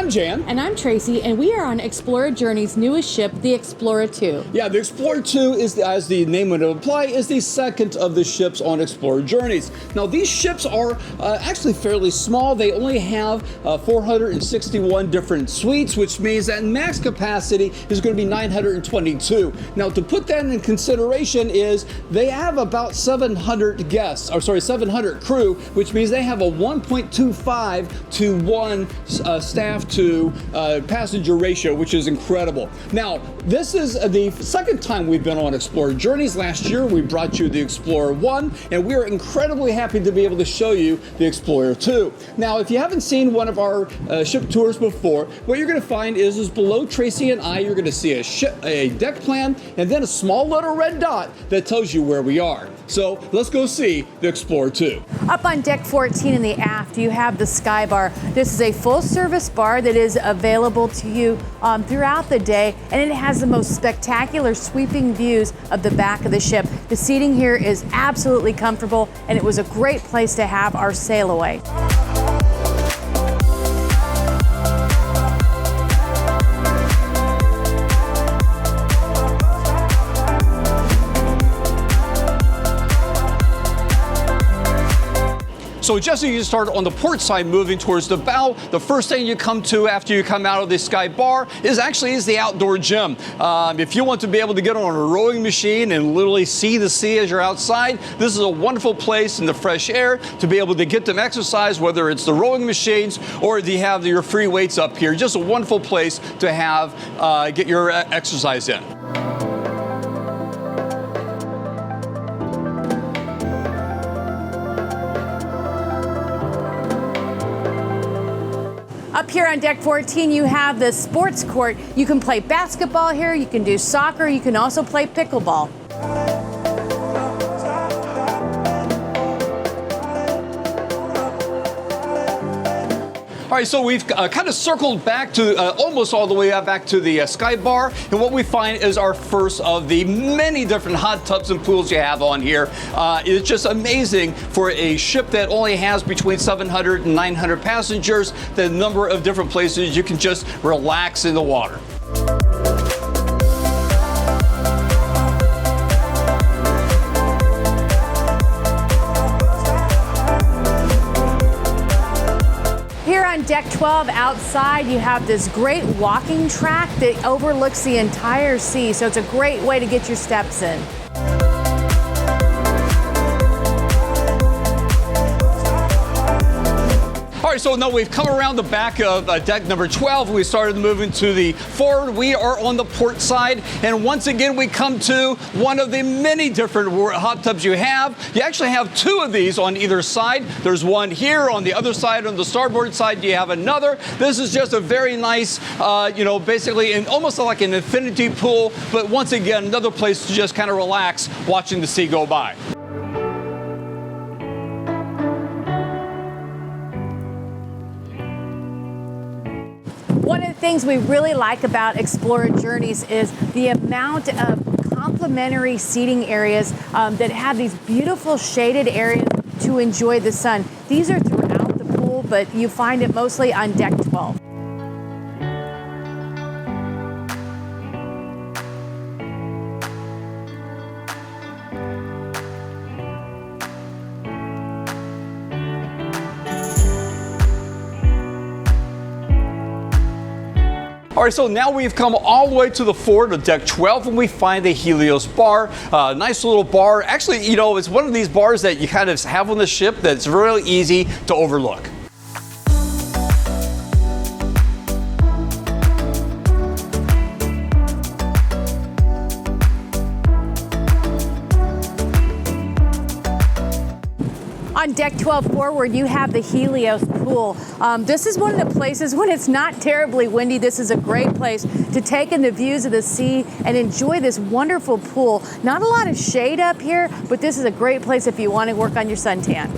I'm Jan. And I'm Tracy, and we are on Explora Journeys' newest ship, the Explora 2. Yeah, the Explora 2 is, as the name would imply, is the second of the ships on Explora Journeys. Now, these ships are actually fairly small. They only have 461 different suites, which means that max capacity is going to be 922. Now, to put that in consideration is they have about 700 guests, or sorry, 700 crew, which means they have a 1.25 to 1 staff to passenger ratio, which is incredible. Now, this is the second time we've been on Explora Journeys. Last year, we brought you the Explorer 1, and we are incredibly happy to be able to show you the Explorer 2. Now, if you haven't seen one of our ship tours before, what you're going to find is below Tracy and I, you're going to see a deck plan, and then a small little red dot that tells you where we are. So let's go see the Explorer 2. Up on deck 14 in the aft, you have the Sky Bar. This is a full-service bar that is available to you throughout the day, and it has the most spectacular sweeping views of the back of the ship. The seating here is absolutely comfortable, and it was a great place to have our sail away. So just as you start on the port side moving towards the bow, the first thing you come to after you come out of the Sky Bar is the outdoor gym. If you want to be able to get on a rowing machine and literally see the sea as you're outside, this is a wonderful place in the fresh air to be able to get them exercise, whether it's the rowing machines or you have your free weights up here. Just a wonderful place to have get your exercise in. Up here on deck 14, you have the sports court. You can play basketball here, you can do soccer, you can also play pickleball. All right, so we've kind of circled back to almost all the way back to the Sky Bar, and what we find is our first of the many different hot tubs and pools you have on here. It's just amazing for a ship that only has between 700 and 900 passengers, the number of different places you can just relax in the water. On deck 12 outside, you have this great walking track that overlooks the entire sea, so it's a great way to get your steps in. All right, so now we've come around the back of deck number 12. We started moving to the forward. We are on the port side, and once again, we come to one of the many different hot tubs you have. You actually have two of these on either side. There's one here on the other side. On the starboard side, you have another. This is just a very nice, basically almost like an infinity pool, but once again, another place to just kind of relax watching the sea go by. One of the things we really like about Explora Journeys is the amount of complimentary seating areas that have these beautiful shaded areas to enjoy the sun. These are throughout the pool, but you find it mostly on deck 12. All right, so now we've come all the way to the forward of deck 12, and we find the Helios Bar. Nice little bar. Actually, it's one of these bars that you kind of have on the ship that's really easy to overlook. On deck 12 forward, you have the Helios Pool. This is one of the places when it's not terribly windy. This is a great place to take in the views of the sea and enjoy this wonderful pool. Not a lot of shade up here, but this is a great place if you want to work on your suntan.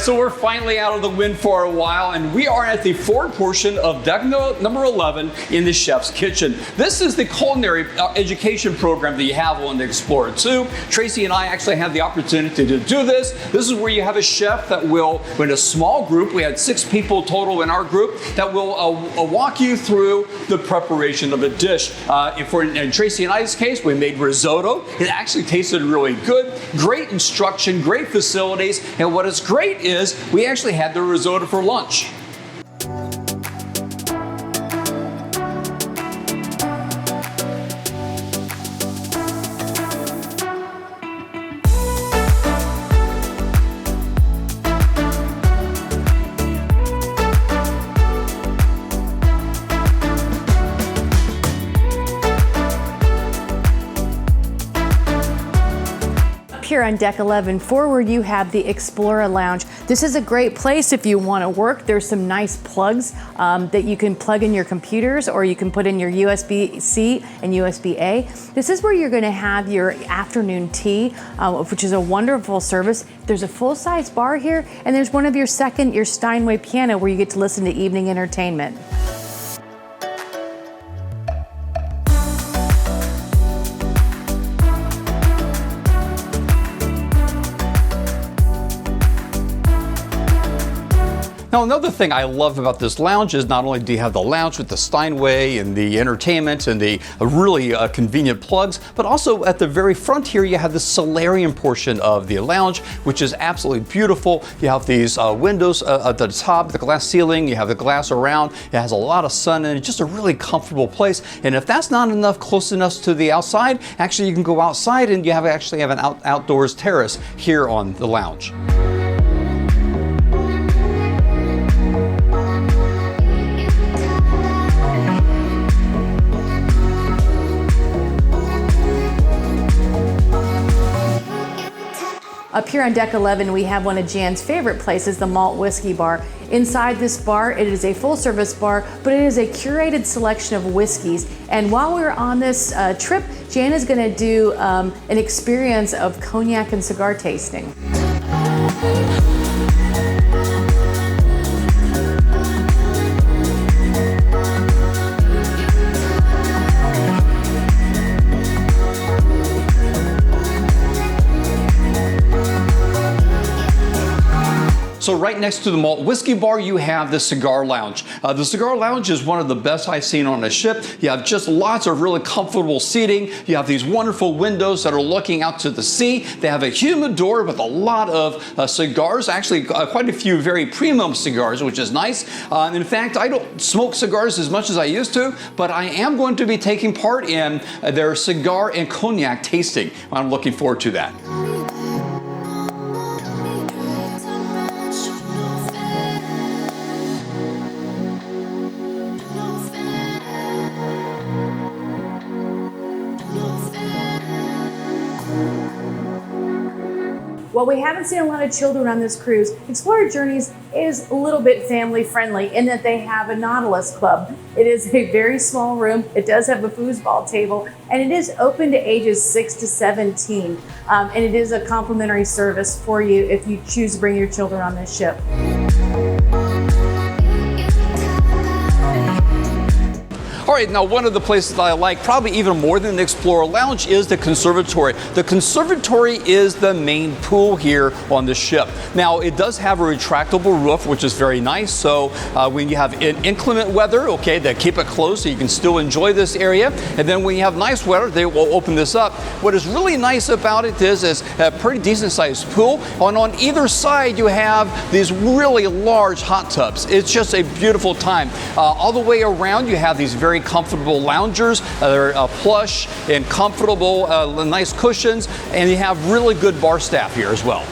So we're finally out of the wind for a while, and we are at the forward portion of deck number 11 in the chef's kitchen. This is the culinary education program that you have on the Explorer 2. Tracy and I actually had the opportunity to do this. This is where you have a chef that will, in a small group, we had 6 people total in our group, that will walk you through the preparation of a dish. In Tracy and I's case, we made risotto. It actually tasted really good. Great instruction, great facilities, and what is great is we actually had the risotto for lunch. Here on deck 11 forward, you have the Explora Lounge. This is a great place if you want to work. There's some nice plugs that you can plug in your computers, or you can put in your USB-C and USB-A. This is where you're going to have your afternoon tea, which is a wonderful service. There's a full-size bar here, and there's one of your Steinway piano where you get to listen to evening entertainment. Now, another thing I love about this lounge is not only do you have the lounge with the Steinway and the entertainment and the really convenient plugs, but also at the very front here you have the solarium portion of the lounge, which is absolutely beautiful. You have these windows at the top, the glass ceiling, you have the glass around. It has a lot of sun in it, just a really comfortable place. And if that's not enough, close enough to the outside, actually you can go outside and you actually have an outdoors terrace here on the lounge. Up here on deck 11, we have one of Jan's favorite places, the Malt Whiskey Bar. Inside this bar, it is a full-service bar, but it is a curated selection of whiskeys. And while we're on this trip, Jan is going to do an experience of cognac and cigar tasting. So right next to the Malt Whiskey Bar, you have the Cigar Lounge. The Cigar Lounge is one of the best I've seen on a ship. You have just lots of really comfortable seating. You have these wonderful windows that are looking out to the sea. They have a humidor with a lot of cigars, actually quite a few very premium cigars, which is nice. In fact, I don't smoke cigars as much as I used to, but I am going to be taking part in their cigar and cognac tasting. I'm looking forward to that. While we haven't seen a lot of children on this cruise, Explora Journeys is a little bit family friendly in that they have a Nautilus club. It is a very small room. It does have a foosball table, and it is open to ages 6 to 17. And it is a complimentary service for you if you choose to bring your children on this ship. All right, now one of the places that I like probably even more than the Explora Lounge is the Conservatory. The Conservatory is the main pool here on the ship. Now it does have a retractable roof, which is very nice. So when you have inclement weather, okay, they keep it closed so you can still enjoy this area. And then when you have nice weather, they will open this up. What is really nice about it is a pretty decent sized pool. And on either side you have these really large hot tubs. It's just a beautiful time. All the way around you have these very comfortable loungers. They're plush and comfortable, nice cushions, and you have really good bar staff here as well.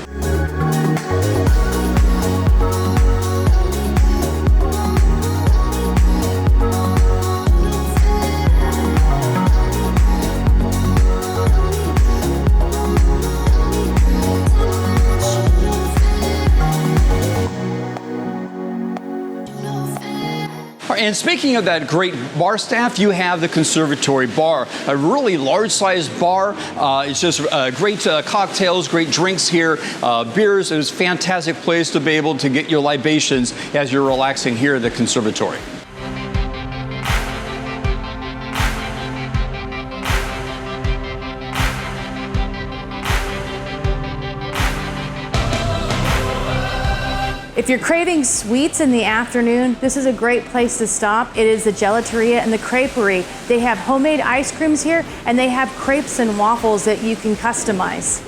and speaking of that great bar staff, you have the Conservatory bar, a really large-sized bar. It's just great cocktails, great drinks here, beers. It was a fantastic place to be able to get your libations as you're relaxing here at the Conservatory. If you're craving sweets in the afternoon, this is a great place to stop. It is the Gelateria and the Creperie. They have homemade ice creams here, and they have crepes and waffles that you can customize.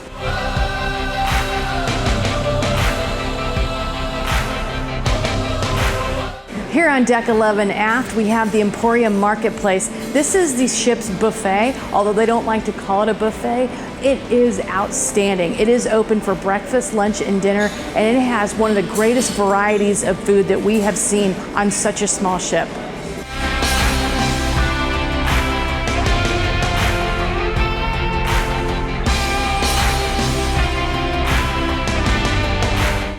Here on Deck 11 aft, we have the Emporium Marketplace. This is the ship's buffet, although they don't like to call it a buffet. It is outstanding. It is open for breakfast, lunch, and dinner, and it has one of the greatest varieties of food that we have seen on such a small ship.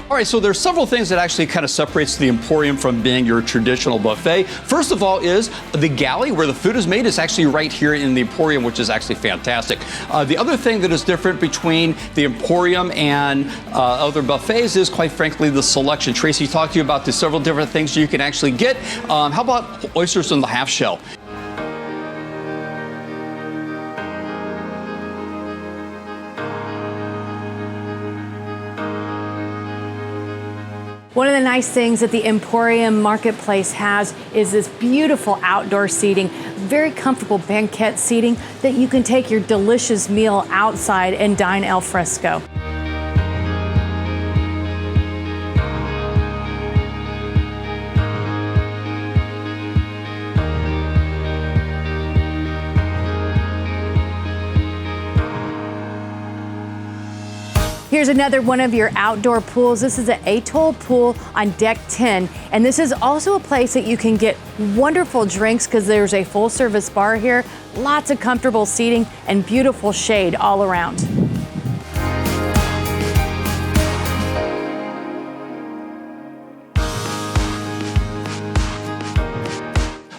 All right, so there's several things that actually kind of separates the Emporium from being your traditional buffet. First of all is the galley where the food is made is actually right here in the Emporium, which is actually fantastic. The other thing that is different between the Emporium and other buffets is, quite frankly, the selection. Tracy talked to you about the several different things you can actually get. How about oysters in the half shell? One of the nice things that the Emporium Marketplace has is this beautiful outdoor seating, very comfortable banquette seating that you can take your delicious meal outside and dine al fresco. Here's another one of your outdoor pools. This is an Atoll pool on deck 10. And this is also a place that you can get wonderful drinks because there's a full service bar here, lots of comfortable seating and beautiful shade all around.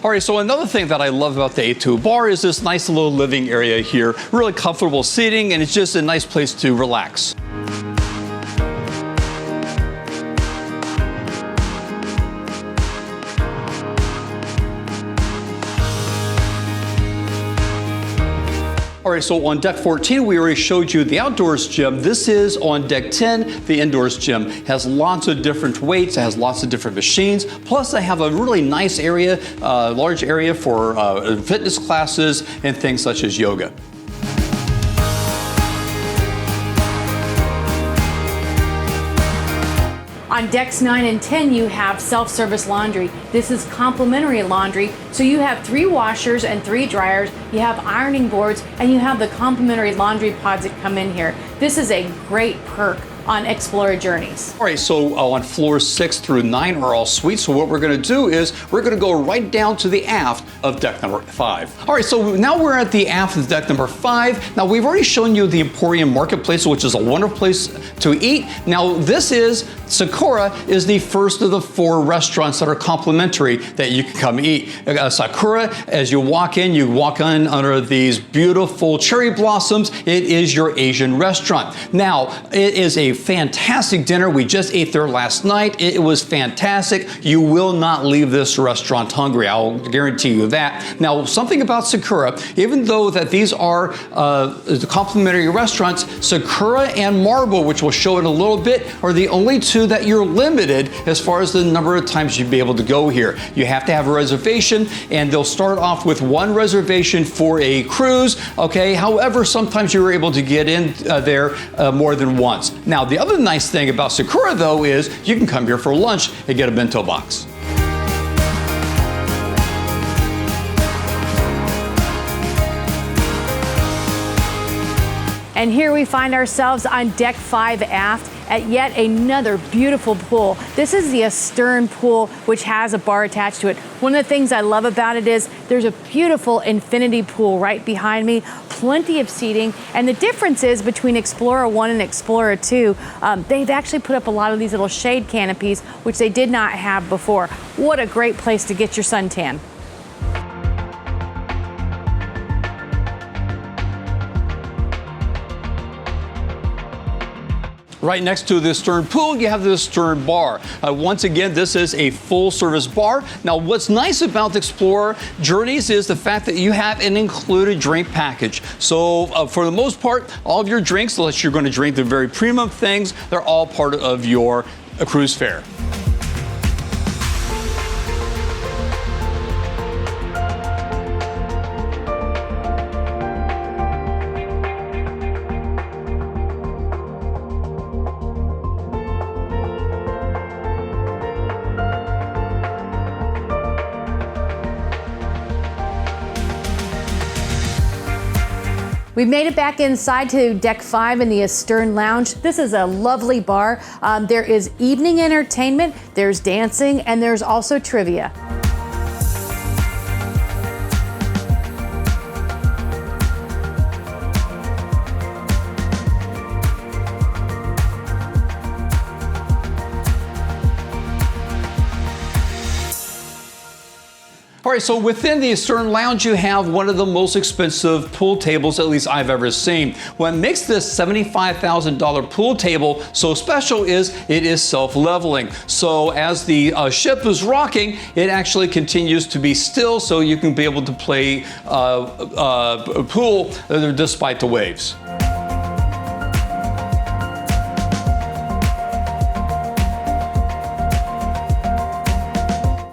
All right, so another thing that I love about the A2 bar is this nice little living area here, really comfortable seating, and it's just a nice place to relax. All right, so on deck 14, we already showed you the outdoors gym. This is on deck 10, the indoors gym. Has lots of different weights, it has lots of different machines. Plus, they have a really nice area, large area for fitness classes and things such as yoga. On decks 9 and 10, you have self-service laundry. This is complimentary laundry. So you have 3 washers and 3 dryers, you have ironing boards, and you have the complimentary laundry pods that come in here. This is a great perk on Explora Journeys. All right, so on floors 6 through 9 are all suites. So what we're gonna do is we're gonna go right down to the aft of deck number 5. All right, so now we're at the aft of deck number 5. Now we've already shown you the Emporium Marketplace, which is a wonderful place to eat. Now this is, Sakura is the first of the 4 restaurants that are complimentary that you can come eat. Sakura, as you walk in under these beautiful cherry blossoms. It is your Asian restaurant. Now, it is a fantastic dinner. We just ate there last night. It was fantastic. You will not leave this restaurant hungry. I'll guarantee you that. Now, something about Sakura, even though that these are complimentary restaurants, Sakura and Marble, which we'll show in a little bit, are the only 2 that you're limited as far as the number of times you'd be able to go here. You have to have a reservation, and they'll start off with 1 reservation for a cruise, okay? However, sometimes you're able to get in there more than once. Now, the other nice thing about Sakura, though, is you can come here for lunch and get a bento box. And here we find ourselves on deck 5 aft. at yet another beautiful pool. This is the Astern pool, which has a bar attached to it. One of the things I love about it is there's a beautiful infinity pool right behind me, plenty of seating, and the difference is between Explora 1 and Explora 2, they've actually put up a lot of these little shade canopies, which they did not have before. What a great place to get your suntan. Right next to the Astern pool, you have the Astern bar. Once again, this is a full-service bar. Now, what's nice about the Explora Journeys is the fact that you have an included drink package. So, for the most part, all of your drinks, unless you're going to drink the very premium things, they're all part of your cruise fare. We've made it back inside to Deck 5 in the Astern Lounge. This is a lovely bar. There is evening entertainment, there's dancing, and there's also trivia. All right, so within the Astern Lounge, you have one of the most expensive pool tables, at least I've ever seen. What makes this $75,000 pool table so special is it is self-leveling. So as the ship is rocking, it actually continues to be still, so you can be able to play pool despite the waves.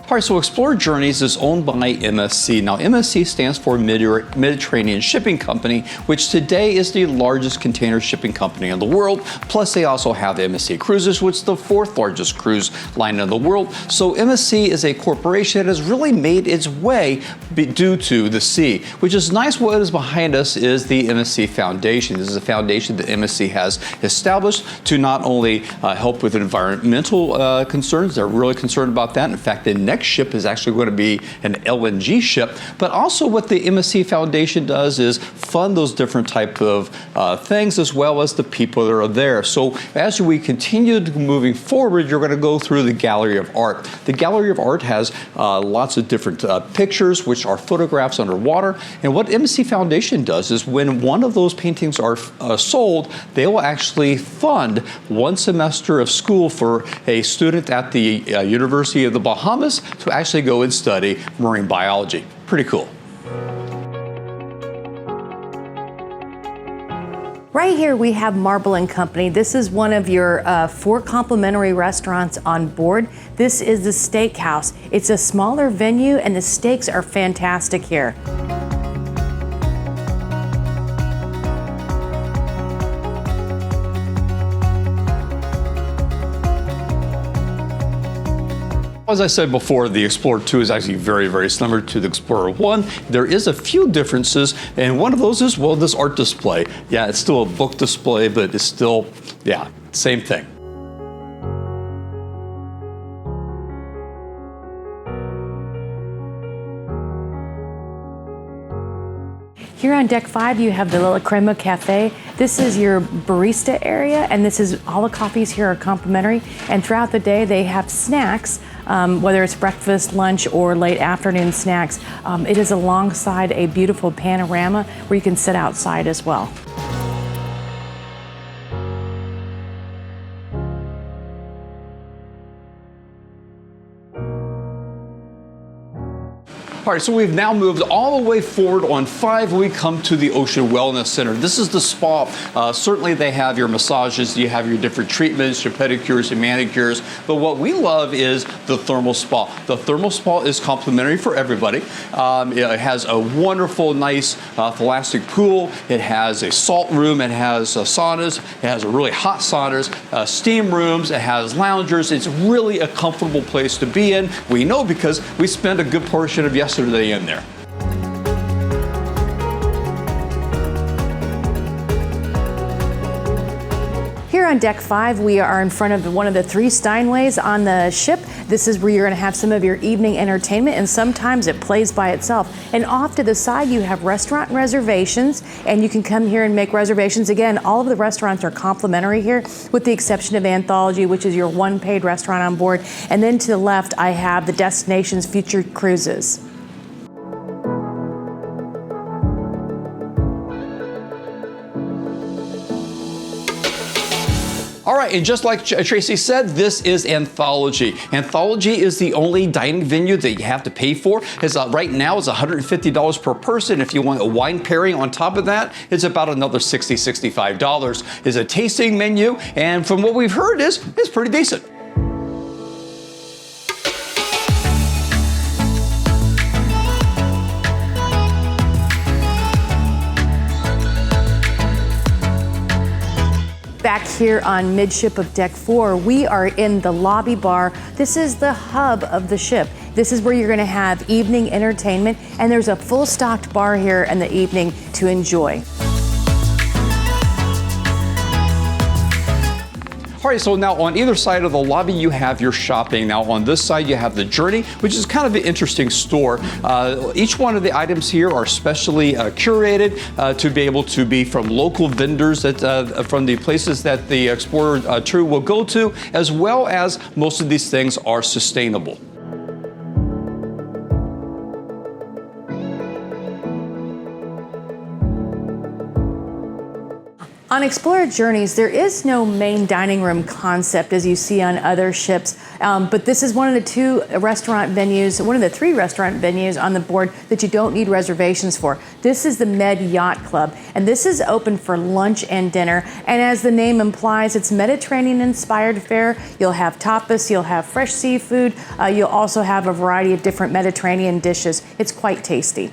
All right, so Explora Journeys is owned by MSC. Now, MSC stands for Mediterranean Shipping Company, which today is the largest container shipping company in the world. Plus, they also have MSC Cruises, which is the 4th largest cruise line in the world. So MSC is a corporation that has really made its way due to the sea, which is nice. What is behind us is the MSC Foundation. This is a foundation that MSC has established to not only help with environmental concerns. They're really concerned about that. In fact, the next ship is actually going to be an LNG ship, but also what the MSC Foundation does is fund those different type of things, as well as the people that are there. So as we continue moving forward, you're going to go through the Gallery of Art. The Gallery of Art has lots of different pictures, which are photographs underwater, and what MSC Foundation does is when one of those paintings are sold, they will actually fund 1 semester of school for a student at the University of the Bahamas to actually go and study marine biology. Pretty cool. Right here we have Marble & Company. This is one of your 4 complimentary restaurants on board. This is the Steakhouse. It's a smaller venue and the steaks are fantastic here. As I said before, the Explorer 2 is actually very, very similar to the Explorer 1. There is a few differences, and one of those is, well, this art display. Yeah, it's still a book display, but it's still, yeah, same thing. Here on Deck 5, you have the little Crema Cafe. This is your barista area, and this is all the coffees here are complimentary. And throughout the day, they have snacks, whether it's breakfast, lunch, or late afternoon snacks. It is alongside a beautiful panorama where you can sit outside as well. All right, so we've now moved all the way forward on 5 when we come to the Ocean Wellness Center. This is the spa. Certainly they have your massages, you have your different treatments, your pedicures and manicures, but what we love is the thermal spa. The thermal spa is complimentary for everybody. It has a wonderful, nice tholastic pool. It has a salt room. It has saunas. It has a really hot saunas, steam rooms. It has loungers. It's really a comfortable place to be in. We know because we spent a good portion of yesterday in there. Here on deck 5, we are in front of one of the 3 Steinways on the ship. This is where you're going to have some of your evening entertainment, and sometimes it plays by itself. And off to the side, you have restaurant reservations, and you can come here and make reservations. Again, all of the restaurants are complimentary here, with the exception of Anthology, which is your one paid restaurant on board. And then to the left, I have the Destinations Future Cruises. All right, and just like Tracy said, this is Anthology. Anthology is the only dining venue that you have to pay for. It's, right now, it's $150 per person. If you want a wine pairing on top of that, it's about another $60, $65. It's a tasting menu, and from what we've heard, it's pretty decent. Back here on midship of deck 4, we are in the lobby bar. This is the hub of the ship. This is where you're going to have evening entertainment, and there's a full stocked bar here in the evening to enjoy. All right, so now on either side of the lobby, you have your shopping. Now on this side, you have the Journey, which is kind of an interesting store. Each one of the items here are specially curated to be able to be from local vendors that from the places that the Explorer tour will go to, as well as most of these things are sustainable. On Explora Journeys, there is no main dining room concept as you see on other ships, but this is one of the 2 restaurant venues, one of the 3 restaurant venues on the board that you don't need reservations for. This is the Med Yacht Club, and this is open for lunch and dinner. And as the name implies, it's Mediterranean-inspired fare. You'll have tapas, you'll have fresh seafood, you'll also have a variety of different Mediterranean dishes. It's quite tasty.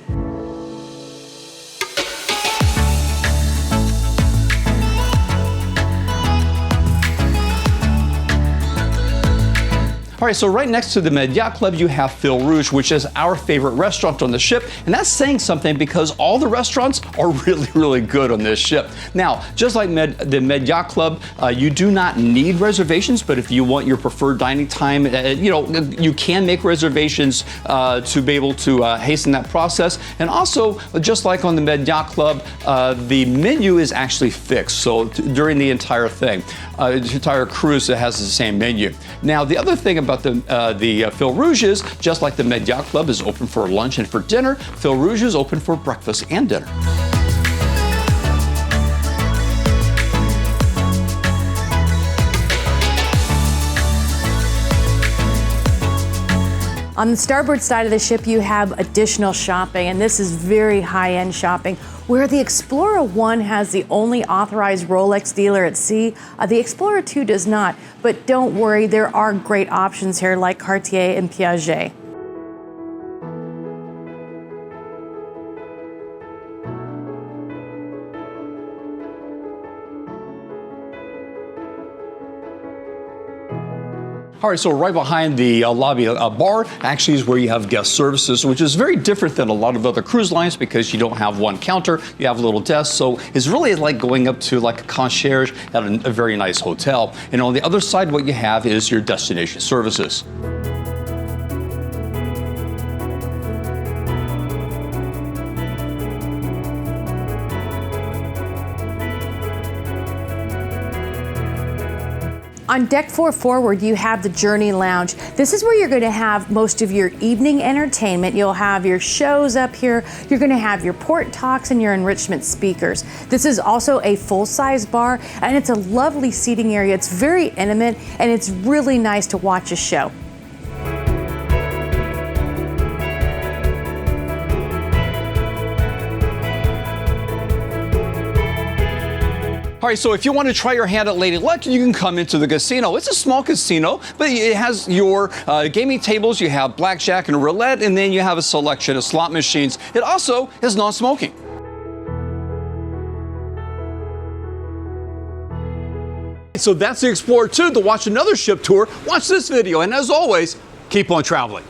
All right, so right next to the Med Yacht Club, you have Fil Rouge, which is our favorite restaurant on the ship. And that's saying something because all the restaurants are really, really good on this ship. Now, just like the Med Yacht Club, you do not need reservations, but if you want your preferred dining time, you can make reservations to be able to hasten that process. And also, just like on the Med Yacht Club, the menu is actually fixed. So during the entire thing, the entire cruise, it has the same menu. Now, the other thing about the Fil Rouge is, just like the Med Yacht Club is open for lunch and for dinner, Fil Rouge is open for breakfast and dinner. On the starboard side of the ship, you have additional shopping, and this is very high-end shopping. Where the Explorer 1 has the only authorized Rolex dealer at sea, the Explorer 2 does not. But don't worry, there are great options here like Cartier and Piaget. All right, so right behind the lobby bar actually is where you have guest services, which is very different than a lot of other cruise lines because you don't have one counter, you have little desks, so it's really like going up to like a concierge at a very nice hotel. And on the other side, what you have is your destination services. On deck 4 forward, you have the Journey Lounge. This is where you're going to have most of your evening entertainment. You'll have your shows up here. You're going to have your port talks and your enrichment speakers. This is also a full-size bar, and it's a lovely seating area. It's very intimate, and it's really nice to watch a show. All right, so if you want to try your hand at Lady Luck, you can come into the casino. It's a small casino, but it has your gaming tables, you have blackjack and roulette, and then you have a selection of slot machines. It also is non-smoking. So that's the Explorer 2. To watch another ship tour, watch this video, and as always, keep on traveling.